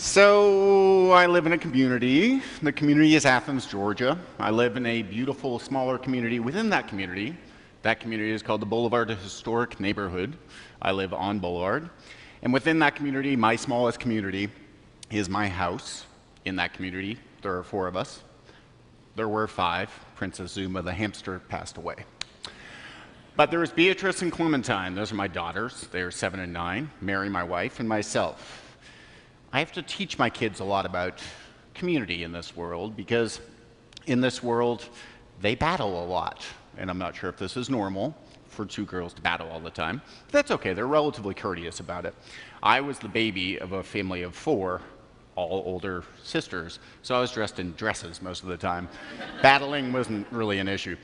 So I live in a community. The community is Athens, Georgia. I live in a beautiful, smaller community. Within that community is called the Boulevard Historic Neighborhood. I live on Boulevard. And within that community, my smallest community, is my house. In that community, there are 4 of us. There were 5. Princess Zuma, the hamster, passed away. But there is Beatrice and Clementine. Those are my daughters. They are 7 and 9. Mary, my wife, and myself. I have to teach my kids a lot about community in this world because in this world, they battle a lot. And I'm not sure if this is normal for 2 girls to battle all the time. But that's okay. They're relatively courteous about it. I was the baby of a family of 4, all older sisters, so I was dressed in dresses most of the time. Battling wasn't really an issue.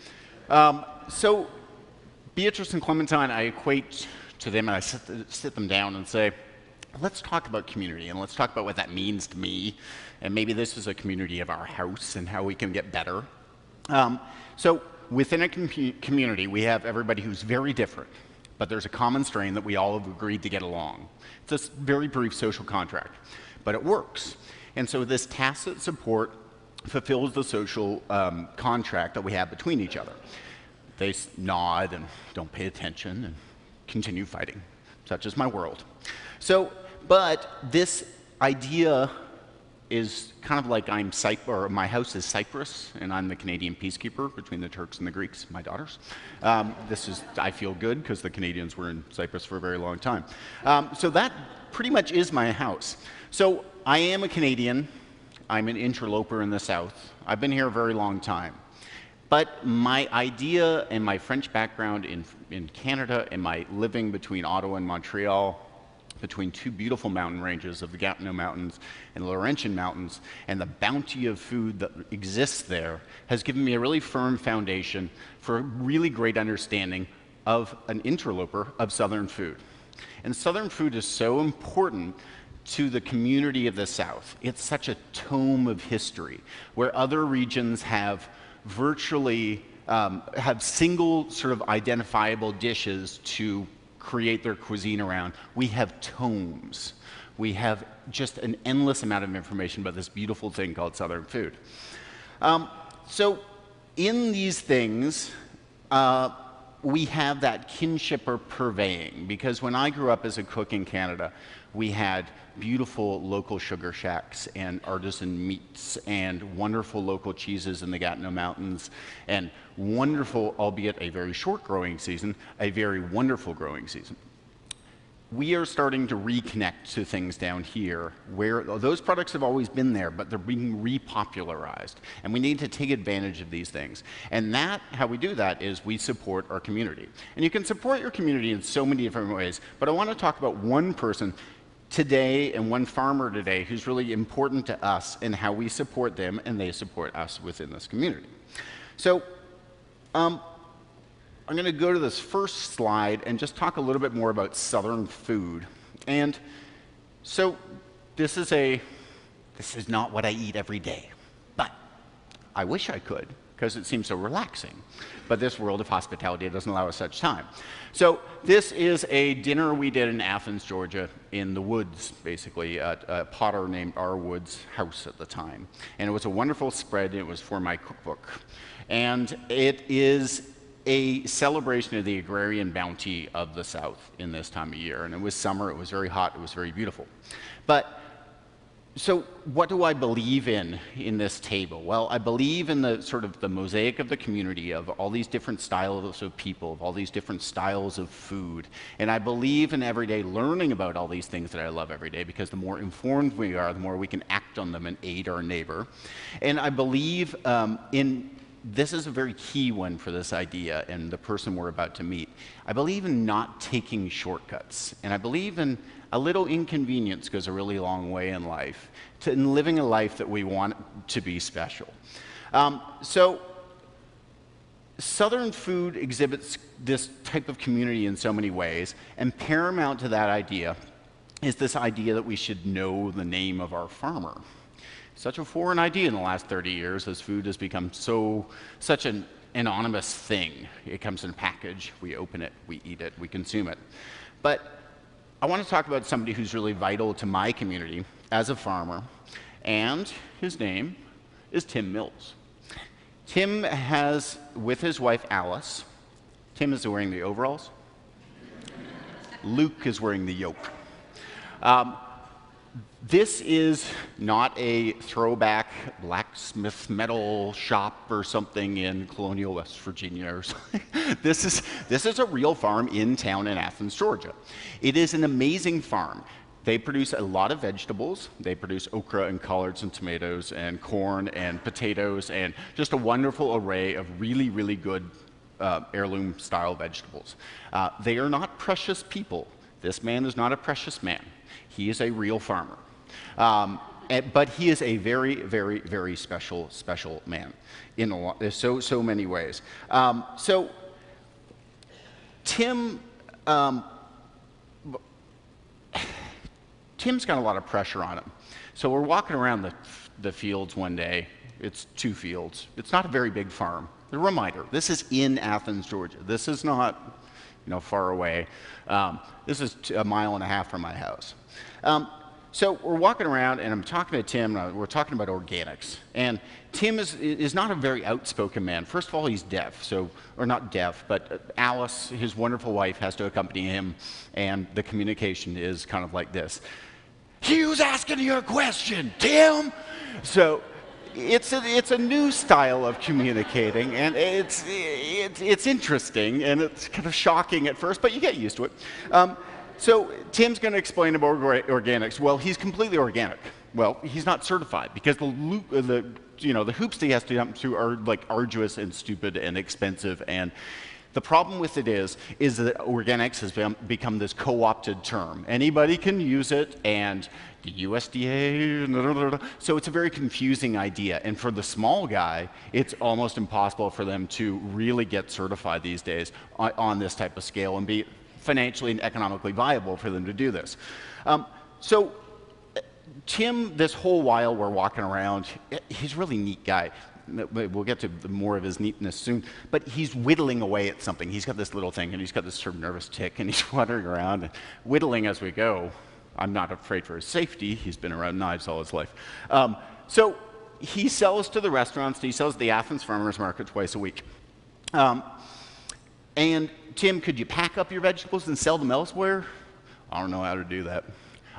So Beatrice and Clementine, I equate to them and I sit them down and say, let's talk about community and let's talk about what that means to me. And maybe this is a community of our house and how we can get better. So within a community, we have everybody who's very different, but there's a common strain that we all have agreed to get along. It's a very brief social contract, but it works. And so this tacit support fulfills the social contract that we have between each other. They nod and don't pay attention and continue fighting. Such is my world. So, but this idea is kind of like my house is Cyprus, and I'm the Canadian peacekeeper between the Turks and the Greeks, my daughters. I feel good because the Canadians were in Cyprus for a very long time. So that pretty much is my house. So I am a Canadian. I'm an interloper in the South. I've been here a very long time. But my idea and my French background in Canada and my living between Ottawa and Montreal, between 2 beautiful mountain ranges of the Gatineau Mountains and Laurentian Mountains, and the bounty of food that exists there has given me a really firm foundation for a really great understanding of an interloper of Southern food. And Southern food is so important to the community of the South. It's such a tome of history, where other regions have virtually have single sort of identifiable dishes to create their cuisine around. We have tomes. We have just an endless amount of information about this beautiful thing called Southern food. So in these things, we have that kinship or purveying, because when I grew up as a cook in Canada, we had beautiful local sugar shacks and artisan meats and wonderful local cheeses in the Gatineau Mountains and wonderful, albeit a very short growing season, a very wonderful growing season. We are starting to reconnect to things down here where those products have always been there, but they're being repopularized. And we need to take advantage of these things. And how we do that is we support our community. And you can support your community in so many different ways, but I want to talk about one person today and one farmer today who's really important to us and how we support them and they support us within this community. So I'm going to go to this first slide and just talk a little bit more about Southern food. And so this is not what I eat every day, but I wish I could because it seems so relaxing. But this world of hospitality doesn't allow us such time. So this is a dinner we did in Athens, Georgia, in the woods, basically, at a potter named R. Wood's house at the time. And it was a wonderful spread. It was for my cookbook. And it is a celebration of the agrarian bounty of the South in this time of year. And it was summer, it was very hot, it was very beautiful. So what do I believe in this table? Well, I believe in the sort of the mosaic of the community of all these different styles of people, of all these different styles of food. And I believe in everyday learning about all these things that I love every day, because the more informed we are, the more we can act on them and aid our neighbor. And I believe this is a very key one for this idea and the person we're about to meet. I believe in not taking shortcuts. And I believe in a little inconvenience goes a really long way in life, in living a life that we want to be special. So Southern food exhibits this type of community in so many ways, and paramount to that idea is this idea that we should know the name of our farmer. Such a foreign idea in the last 30 years as food has become such an anonymous thing. It comes in a package, we open it, we eat it, we consume it. But I want to talk about somebody who's really vital to my community as a farmer, and his name is Tim Mills. Tim has, with his wife Alice, Tim is wearing the overalls. Luke is wearing the yoke. This is not a throwback blacksmith metal shop or something in colonial West Virginia or something. This is a real farm in town in Athens, Georgia. It is an amazing farm. They produce a lot of vegetables. They produce okra and collards and tomatoes and corn and potatoes and just a wonderful array of really, really good heirloom style vegetables. They are not precious people. This man is not a precious man. He is a real farmer. But he is a very, very, very special man in so many ways. So Tim's got a lot of pressure on him. So we're walking around the fields one day. It's 2 fields. It's not a very big farm. A reminder, this is in Athens, Georgia. This is not, far away. This is a mile and a half from my house. So we're walking around, and I'm talking to Tim, and we're talking about organics. And Tim is not a very outspoken man. First of all, he's deaf, or not deaf, but Alice, his wonderful wife, has to accompany him, and the communication is kind of like this. Hugh's asking you a question, Tim! So it's a new style of communicating, and it's interesting, and it's kind of shocking at first, but you get used to it. So Tim's going to explain about organics. Well, he's completely organic. Well, he's not certified because the hoops that he has to jump through are like arduous and stupid and expensive. And the problem with it is that organics has become this co-opted term. Anybody can use it, and the USDA, so it's a very confusing idea. And for the small guy, it's almost impossible for them to really get certified these days on this type of scale and be financially and economically viable for them to do this. So Tim, this whole while we're walking around, he's a really neat guy. We'll get to more of his neatness soon, but he's whittling away at something. He's got this little thing, and he's got this sort of nervous tick, and he's wandering around, and whittling as we go. I'm not afraid for his safety. He's been around knives all his life. So he sells to the restaurants. He sells at the Athens Farmers Market twice a week. And Tim, could you pack up your vegetables and sell them elsewhere? I don't know how to do that.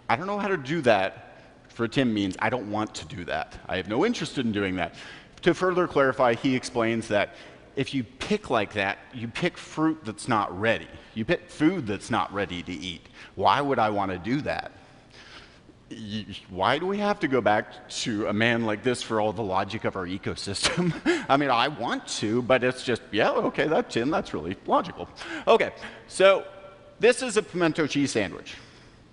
I don't know how to do that for Tim means I don't want to do that. I have no interest in doing that. To further clarify, he explains that if you pick like that, you pick fruit that's not ready. You pick food that's not ready to eat. Why would I want to do that? Why do we have to go back to a man like this for all the logic of our ecosystem? I mean, I want to, but it's just, yeah, okay, that's Tim, that's really logical. Okay, so this is a pimento cheese sandwich.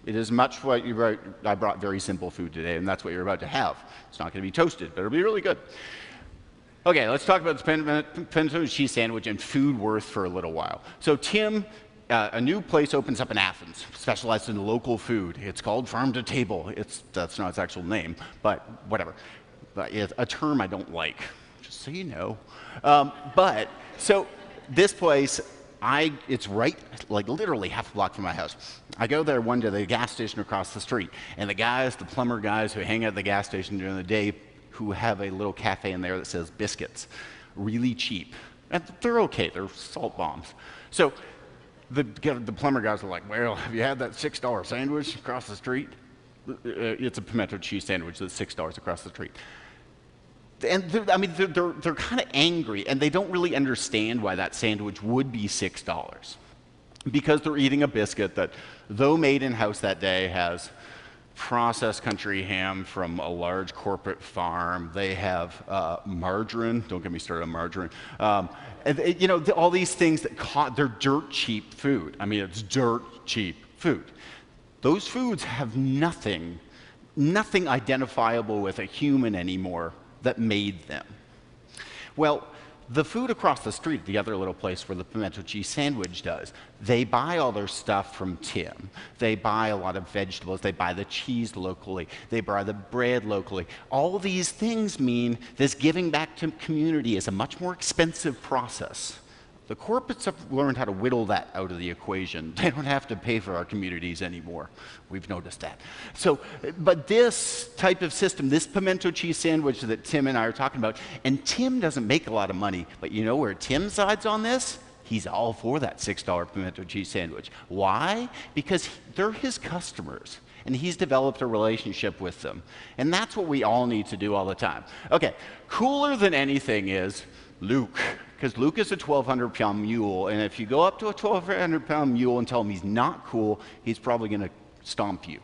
It is much what you wrote. I brought very simple food today, and that's what you're about to have. It's not going to be toasted, but it'll be really good. Okay, let's talk about the pimento cheese sandwich and food worth for a little while. So Tim, a new place opens up in Athens, specialized in local food. It's called Farm to Table. That's not its actual name, but whatever. But it's a term I don't like, just so you know. So this place, it's right, like literally half a block from my house. I go there one day, the gas station across the street, and the plumber guys who hang out at the gas station during the day, who have a little cafe in there that says biscuits, really cheap. And they're okay, they're salt bombs. So the plumber guys are like, well, have you had that $6 sandwich across the street? It's a pimento cheese sandwich that's $6 across the street. And they're kind of angry, and they don't really understand why that sandwich would be $6. Because they're eating a biscuit that, though made in-house that day, has processed country ham from a large corporate farm. They have margarine. Don't get me started on margarine. And all these things they're dirt cheap food. I mean, it's dirt cheap food. Those foods have nothing identifiable with a human anymore that made them. Well, the food across the street, the other little place where the pimento cheese sandwich does, they buy all their stuff from Tim. They buy a lot of vegetables. They buy the cheese locally. They buy the bread locally. All these things mean this giving back to community is a much more expensive process The corporates have learned how to whittle that out of the equation. They don't have to pay for our communities anymore. We've noticed that. So, but this type of system, this pimento cheese sandwich that Tim and I are talking about, and Tim doesn't make a lot of money, but you know where Tim sides on this? He's all for that $6 pimento cheese sandwich. Why? Because they're his customers, and he's developed a relationship with them. And that's what we all need to do all the time. Okay, cooler than anything is Luke, because Luke is a 1,200-pound mule, and if you go up to a 1,200-pound mule and tell him he's not cool, he's probably going to stomp you.